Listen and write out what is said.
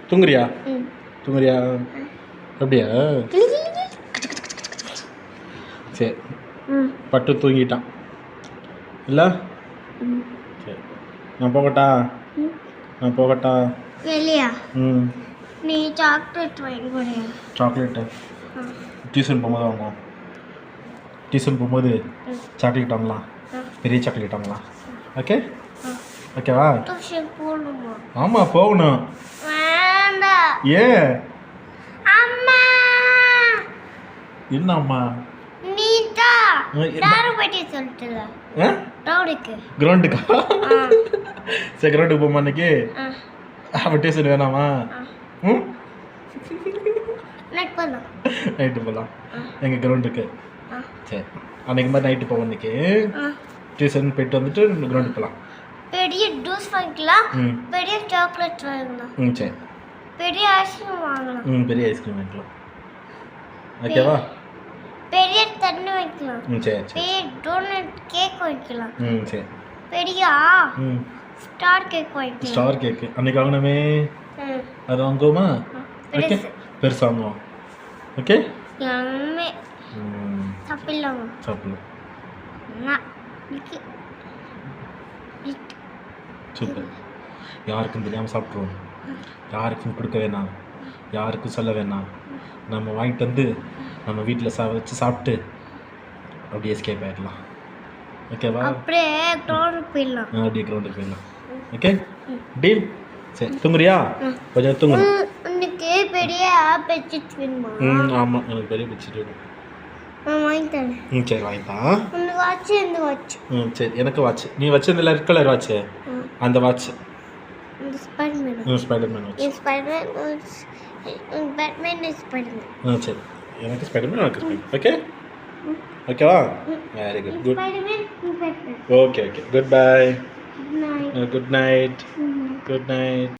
தூங்குறியா? தூங்குறியா? அப்படியா? சரி, பட்டு தூங்கிட்டான் இல்லை? சரி, நான் போகட்டா? நான் போகட்டா? வெளியா? நீ சாக்லேட் வாங்கி போறியா? சாக்லேட்டு டியூஷன் போகும்போது வாங்குவோம். டியூஷன் போகும்போது சாக்லேட் வாங்கலாம், பெரிய சாக்லேட் வாங்கலாம். ஓகே ஓகேவா? டியூஷன் போகணுமா? ஆமாம் போகணும். வேண்டாம். ஏன்? அம்மா. என்ன அம்மா? நீ தான் யாரும் பற்றி சொல்லிட்டுல ரவுடிக்கு கிரவுண்டுக்கா? சரி, கிரவுண்டுக்கு போமா அன்னைக்கு? அப்போ டியூஷன் வேணாமா? நைட்டு போகலாம் எங்கள் கிரவுண்டுக்கு. சரி, அன்னைக்கு மாதிரி நைட்டு போவோம். இன்னைக்கு டியூஷன் போயிட்டு வந்துட்டு கிரவுண்டுக்கு போகலாம். பெரிய ஜூஸ் வாங்கிக்கலாம், பெரிய சாக்லேட் வாங்கலாம். சரி, பெரிய ஐஸ்கிரீம் வாங்கலாம். பெரிய ஐஸ்கிரீம் வாங்கிக்கலாம். ஓகேவா? பெரிய தண்ணி வைக்கலாம். சரி சரி. பெரிய டோனட் கேக் வைக்கலாம். சரி. பெரிய ஸ்டார் கேக் வைக்கலாம். ஸ்டார் கேக்கு அன்னைக்கு வாங்கினமே அது வாங்குவோமா? ஓகே, பெருசு வாங்குவோம். ஓகே, எல்லாமே சாப்பிடலாம். சாப்பிடலாம். சூப்பர். யாருக்கும் தெரியாமல் சாப்பிட்ருவோம். யாருக்கும் கொடுக்க வேணாம், யாருக்கும் சொல்ல வேணாம். நம்ம வாங்கிட்டு வந்து நம்ம வீட்டில் வச்சு சாப்பிட்டு அப்படியே எஸ்கேப் ஆகிடலாம். ஓகேவா? அப்படியே கிரவுண்டுக்கு போயிடலாம். அப்படியே கிரவுண்டுக்கு போயிடலாம். Okay, deal. சரி, தூங்குறியா? கொஞ்சம் தூங்கணும். உனக்கு பெரிய பெட்ஷீட் வேணுமா? ஆமாம், எனக்கு பெரிய பெட்ஷீட் வேணும். நான் வாங்கி தரேன். சரி, வாங்கிட்டா. இந்த வாட்ச், இந்த வாட்ச். சரி, எனக்கு வாட்ச். நீ வச்சிருந்த ரெட் கலர் வாட்ச், அந்த வாட்ச். இந்த Spiderman. Spiderman watch. Batman Spiderman. சரி, எனக்கு ஸ்பைடர்மேன், எனக்கு ஸ்பைடர்மேன். ஓகே ஓகேவா? Very good. Good. Spiderman, Batman. Okay okay. Good bye. Good night. Good night. Good night.